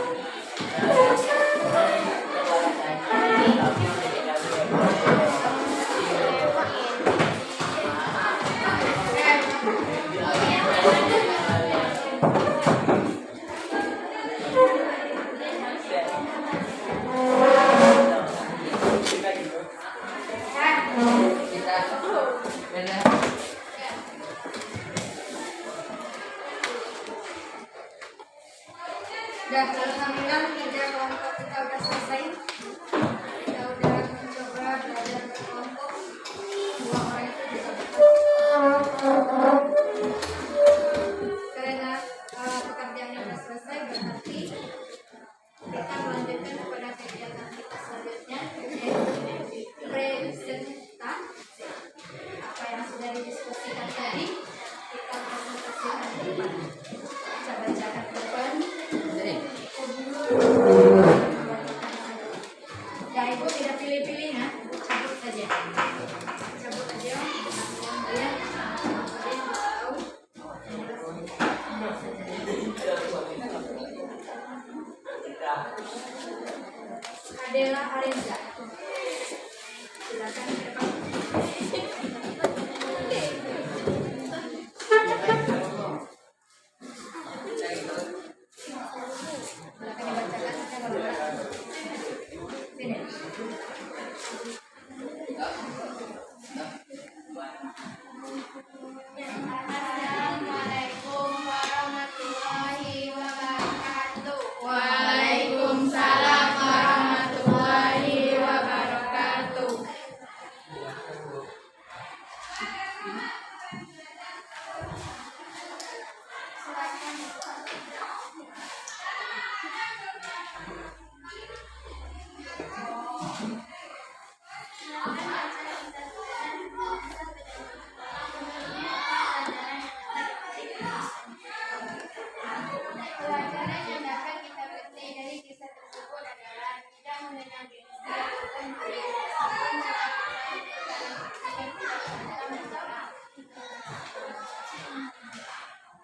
Kita benar. Dan alhamdulillah kerja kelompok kita udah selesai. Kita udah mencoba belajar berkelompok. Dua orang itu juga karena pekerjaannya sudah selesai, berarti kita melanjutkan kepada kegiatan kita selanjutnya, yaitu presentasi. Apa yang sudah didiskusikan tadi kita presentasikan ke depan. Kita bacakan ke depan. Ya, ibu tidak pilih-pilih ya, cabut saja. Cabut aja. Kalian tahu. Adela Arinza. Silakan ke depan. Silakan dibacakan, saya baru sini. Assalamualaikum warahmatullahi wabarakatuh. Waalaikumsalam warahmatullahi wabarakatuh. Pelajaran yang dapat kita petik dari kisah tersebut adalah tidak mengenal gengsi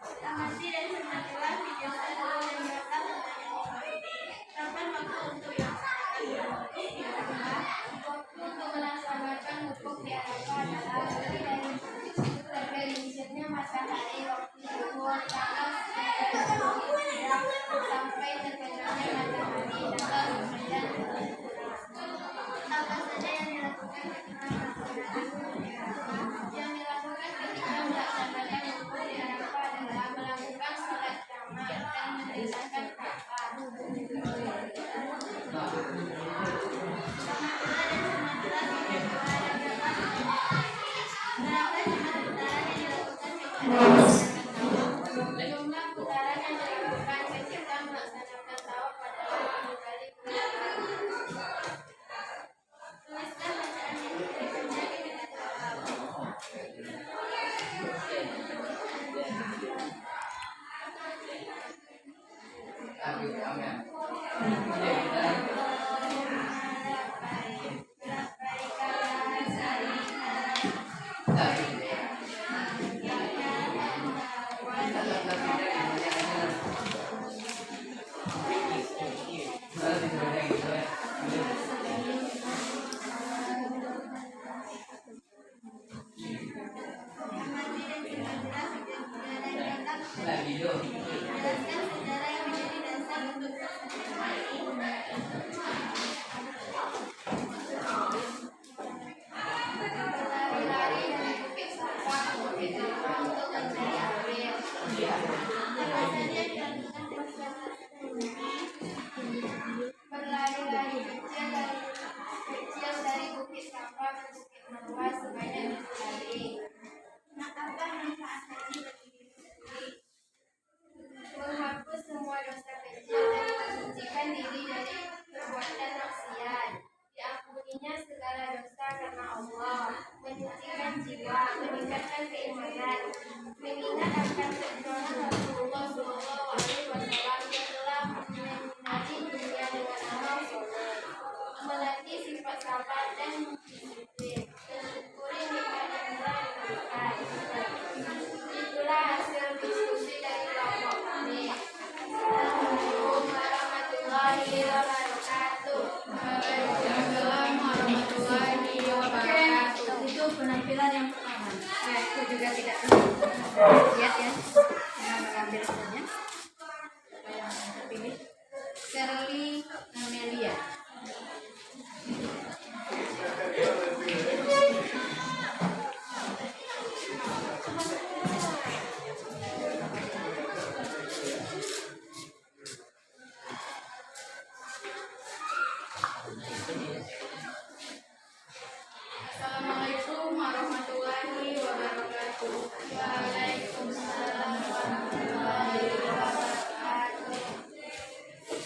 bukan amati dan cermatilah video tersebut dan jawablah pertanyaan ini. Kapan waktu untuk yang waktu untuk melaksanakan hukuk di Arafah adalah dari hijrahnya matahari waktu zuhur tanggal 9 sampai terbenamnya matahari tanggal 9. Apa saja yang dilakukan ketika melaksanakan hukuk di Arafah adalah melakukan sholat jamaah dan meninggalkan Ka'bah. Jumlah putaran yang dilakukan ketika melaksanakan tawaf adalah 10 kali putaran. Tuliskan bacaan yang diberikan. segala dosa karena Allah, menyucikan jiwa, meningkatkan keimanan, mengingat akan perjuangan Rasulullah Shallallahu Alaihi Wasallam yang telah menyinari dunia dengan amal soleh, melatih sifat sabar dan disiplin, mensyukuri nikmat yang telah diberikan. Itulah hasil diskusi dari kelompok kami. Assalamualaikum warahmatullahi wabarakatuh. Waalaikumsalam warahmatullahi wabarakatuh. Itu penampilan yang pertama. Aku juga tidak Lihat ya, yang mengambil semuanya. Siapa yang terpilih? Shirley Amelia. Assalamualaikum warahmatullahi wabarakatuh. Waalaikumsalam warahmatullahi wabarakatuh.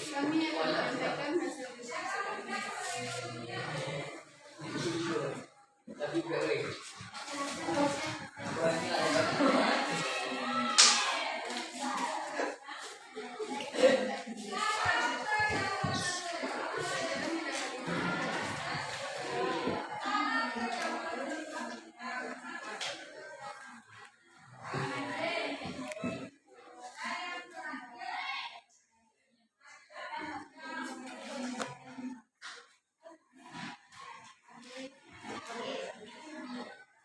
Kami akan menyampaikan hasil diskusi kami. Tapi boleh.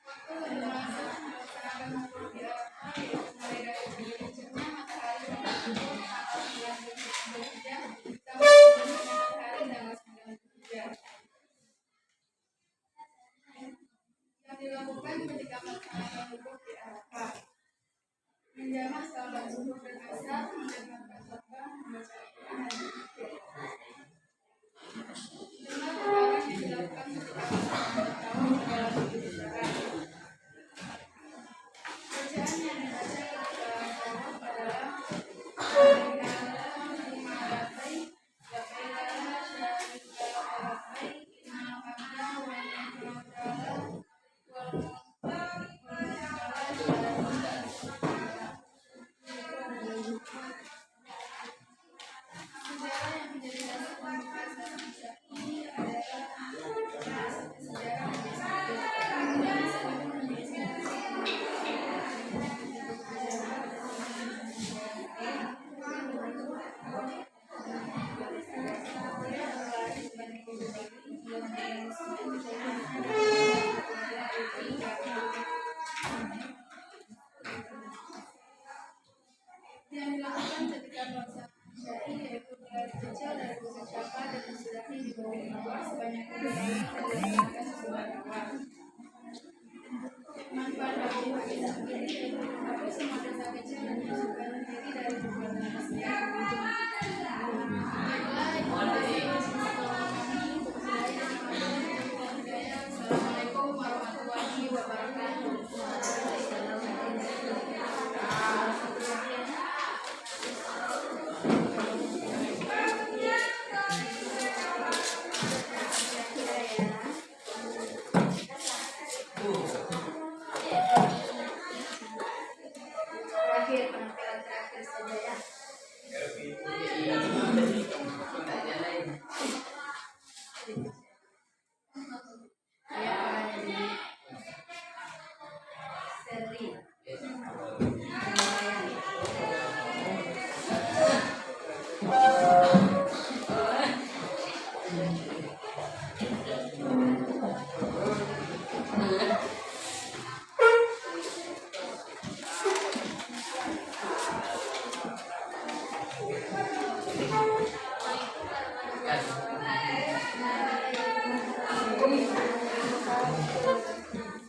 Waktu memasak melaksanakan makhluk di Arafah, yaitu mulai dari terbitnya matahari tanggal 10 tanggal 9 Zulhijjah sampai terbenamnya matahari tanggal 9 Zulhijjah. Yang dilakukan ketika melaksanakan wukuf di Arafah: menjamak salat zuhur dan asar, mendengarkan khotbah, membaca Al-Quran dan berzikir. Jumlah perkara yang dilakukan ketika melaksanakan tawaf adalah 7 perkara. Bacaan yang dibaca ketika tawaf adalah sejarah yang menjadi dasar pembahasan kisah ini adalah sejarah yang yang dilakukan ketika melaksanakan syai, yaitu mulai kecil dari usia siapa dan istilahnya di bawah 5 tahun sebanyak 3 kali dan dilaksanakan sesuai awal. Manfaat bagi hadis ini yaitu menghapus semua dosa kecil dan mensucikan diri dari perbuatan maksiat. Baiklah, itu dari kami. Assalamualaikum warahmatullahi wabarakatuh. Terakhir, penampilan terakhir saja ya. Saya orangnya di Seri.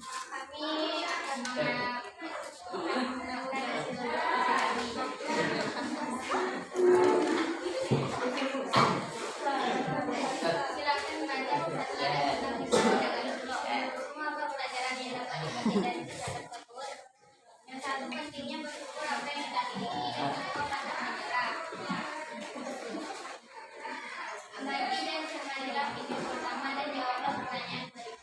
Kami akan melakukan silakan baca semua pelajaran yang dapat dipetik dari kisah tersebut. Yang satu pentingnya bersyukur apa yang kita miliki dan semua pada akhirat. Bagi dan cermatilah video pertama dan jawablah pertanyaan berikut.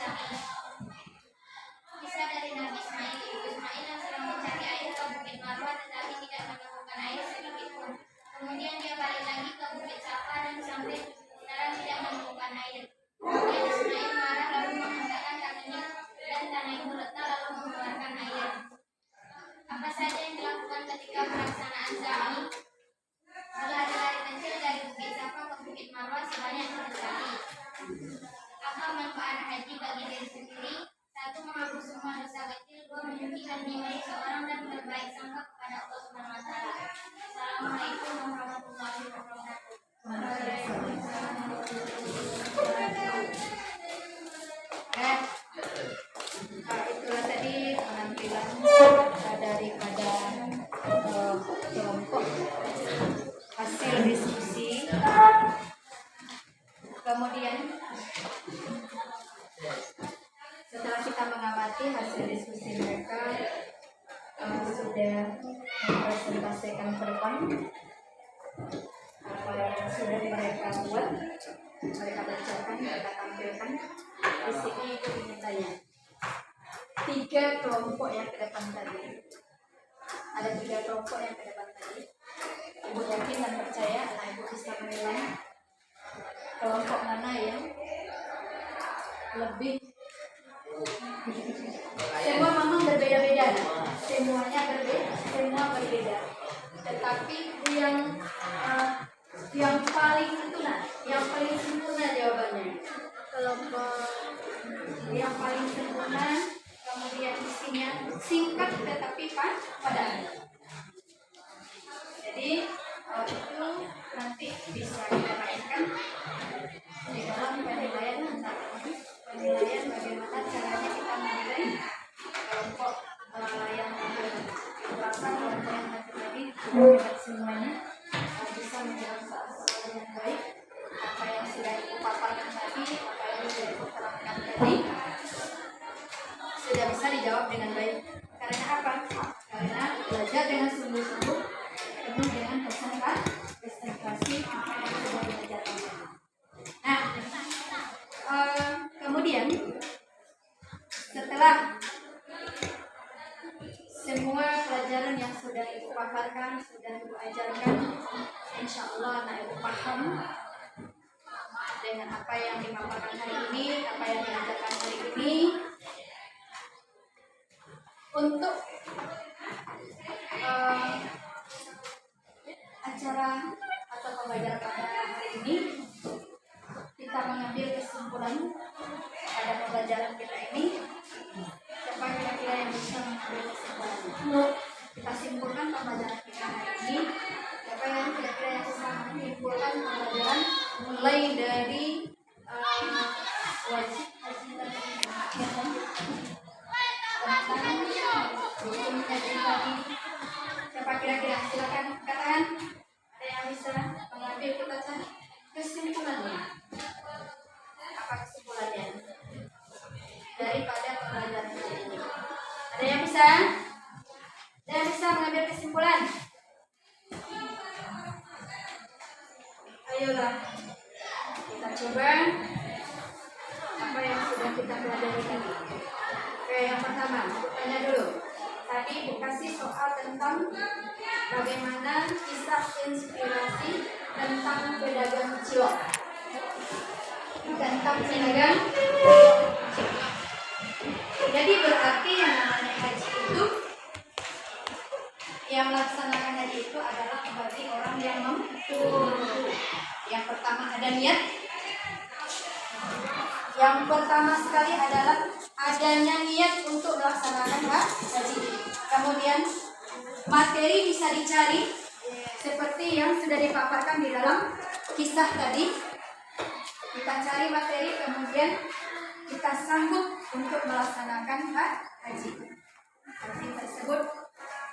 Sa'i. Kisah dari Nabi Ismail. Ismail yang sedang mencari air ke Bukit Marwah tetapi tidak menemukan air sedikit pun. Kemudian dia balik lagi ke Bukit Safa dan sampai kebenaran tidak menemukan air. Kemudian Ismail marah lalu menghentakkan tangannya dan tanah itu retak lalu mengeluarkan air. Apa saja yang dilakukan ketika pelaksanaan sa'i? Berlari-lari kecil dari Bukit Safa ke Bukit Marwah sebanyak 7 kali. Apa manfaat haji bagi diri sendiri? 1. Menghapus semua dosa kecil. 2. Menyucikan diri seorang dan berbaik sangka kepada Allah Subhanahu wa Ta'ala. Assalamualaikum warahmatullahi wabarakatuh. Itulah tadi penampilan daripada kelompok hasil diskusi. Kemudian setelah kita mengamati hasil diskusi mereka, sudah mempresentasikan ke depan apa yang sudah mereka buat, mereka bacakan, mereka tampilkan. Di sini itu ingin tanya 3 kelompok yang ke depan tadi. Ada 3 kelompok yang ke depan tadi. Ibu yakin dan percaya anak ibu bisa menilai kelompok mana yang lebih. Semua memang berbeda-beda, semuanya berbeda, semua berbeda. Tetapi yang paling sempurna jawabannya. Kelompok yang paling sempurna, kemudian isinya singkat tetapi padat. Jadi itu nanti bisa kita mainkan di dalam penilaian nanti. Penilaian bagaimana caranya kita menilai kelompok yang berasa kelompok yang tadi hebat semuanya bisa menjawab soal-soal dengan baik. Apa yang sudah dipaparkan tadi, apa yang sudah diterangkan tadi sudah bisa dijawab dengan baik. Karena apa? Karena belajar dengan sungguh-sungguh, penuh dengan konsentrasi apa yang sudah diajarkan. Nah, kemudian setelah semua pelajaran yang sudah ibu paparkan, sudah ibu ajarkan, insya Allah anak ibu paham dengan apa yang dipaparkan hari ini, apa yang diajarkan hari ini. Untuk acara atau pembelajaran pada hari ini, kita mengambil kesimpulan pada pembelajaran kita ini. Siapa kira-kira yang bisa mengambil kesimpulan? Kita simpulkan pembelajaran kita hari ini. Siapa yang kira-kira yang bisa menyimpulkan pembelajaran mulai dari wajib haji tentang rukun haji tadi. Siapa kira-kira? Silakan katakan. Ada yang bisa mengambil, kita cari kesimpulannya. Apa kesimpulannya daripada pembelajaran hari ini? Ada yang bisa? Ada yang bisa mengambil kesimpulan? Ayolah, kita coba apa yang sudah kita pelajari tadi. Oke, yang pertama, tanya dulu. Tadi Ibu kasih soal tentang bagaimana kisah inspirasi tentang pedagang cilok. Tentang pedagang cilok. Jadi berarti yang namanya haji itu, yang melaksanakan haji itu adalah bagi orang yang mampu. Yang pertama ada niat. Yang pertama sekali adalah adanya niat untuk melaksanakan haji. Kemudian materi bisa dicari seperti yang sudah dipaparkan di dalam kisah tadi. Kita cari materi, kemudian kita sanggup untuk melaksanakan haji tersebut.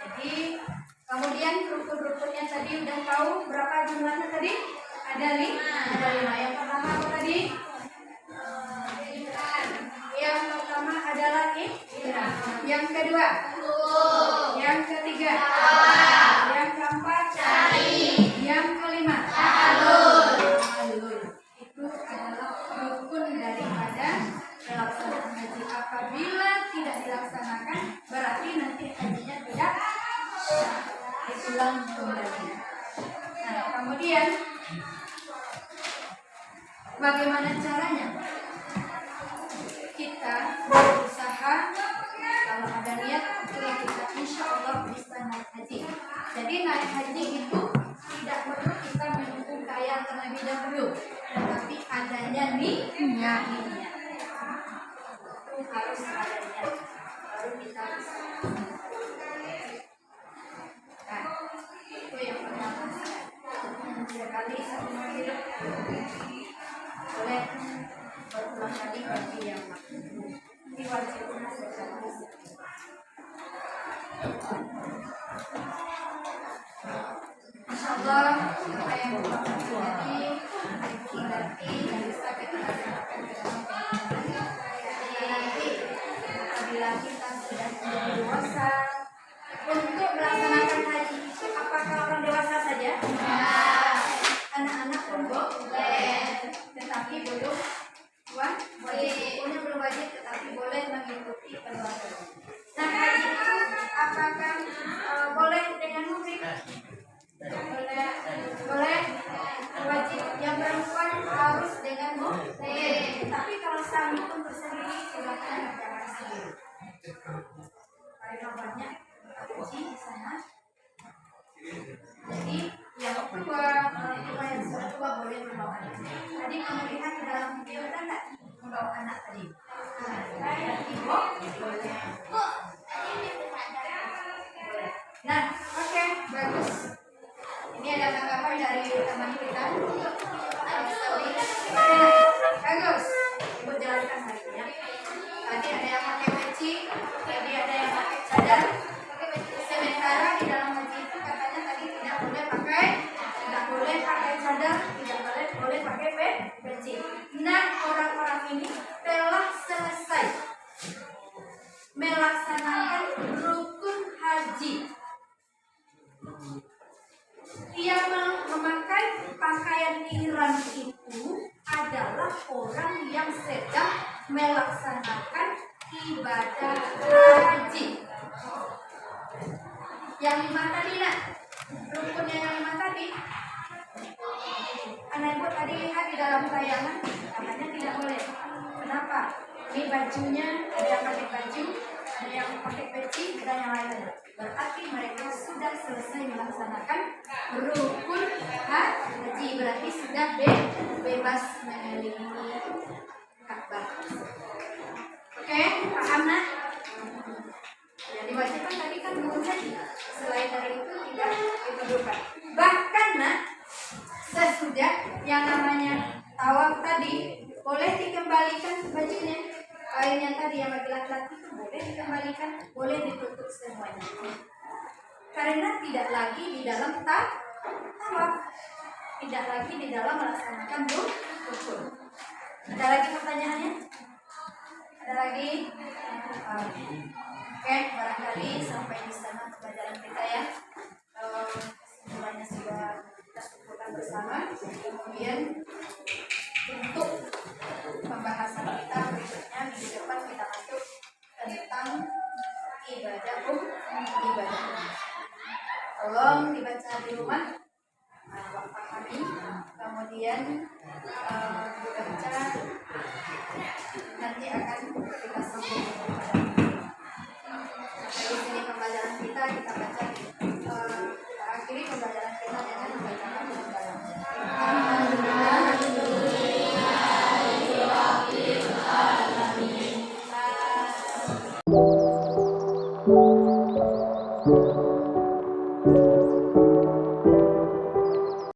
Jadi kemudian rukun-rukunnya tadi udah tahu berapa jumlahnya tadi? Ada 5. Yang pertama apa tadi? Yang pertama adalah ihram. Yang kedua, yang ketiga, yang keempat, yang kelima, tahallul. Itu adalah rukun daripada pelaksanaan pulang kembali. Nah, kemudian bagaimana caranya? Kita berusaha, kalau ada niat itulah kita insya Allah bisa naik haji. Jadi naik haji itu tidak perlu kita menunggu kaya terlebih dahulu, tetapi adanya niat. Itu harus ada niat, baru kita bisa. Nah, itu yang pertama. Sekali satu hidup boleh berulang kali bagi yang ini wajibnya sekali. Insyaallah apa yang terjadi berarti yang bisa kita lakukan nanti apabila kita sudah menjadi dewasa untuk melaksanakan haji itu apakah orang dewasa saja? Anak-anak pun boleh, tetapi belum wajib. Belum wajib, tetapi boleh mengikuti keluarga. Nah, haji itu apakah boleh dengan muhrim? Boleh. Wajib yang perempuan harus dengan muhrim. Tapi kalau suami pun bersendiri silakan jangan sendiri. Karena banyak haji di sana. Jadi yang kedua, orang tua yang sudah tua boleh membawa anak. Tadi kamu lihat di dalam video ada nggak membawa anak tadi? Ibu boleh. Nah, oke, bagus. Ini ada tanggapan dari teman kita. Bagus. Ibu jelaskan hari ini ya. Tadi ada yang pakai peci, tadi ada yang pakai cadar. Sementara di dalam haji itu katanya tadi tidak boleh pakai cadar, tidak boleh pakai peci. Nah, orang-orang ini telah selesai melaksanakan rukun haji. Yang memakai pakaian ihram itu adalah orang yang sedang melaksanakan ibadah haji. Yang 5 tadi nak, rukunnya yang 5 tadi. Anak ibu tadi lihat di dalam tayangan, katanya tidak boleh. Kenapa? Ini bajunya, ada yang pakai baju, ada yang pakai peci, ada yang lain. Berarti mereka sudah selesai melaksanakan rukun haji, berarti sudah bebas mengelilingi Ka'bah. Oke, paham nak? Yang diwajibkan tadi kan rukun haji. Selain dari itu tidak diperlukan. Bahkan nak, sesudah yang namanya tawaf tadi boleh dikembalikan bajunya, kainnya tadi yang bagi laki-laki itu boleh dikembalikan, boleh ditutup semuanya. Karena tidak lagi di dalam tawaf, tidak lagi di dalam melaksanakan rukun. Ada lagi pertanyaannya? Ada lagi? Oke, barangkali sampai di sana pelajaran kita ya.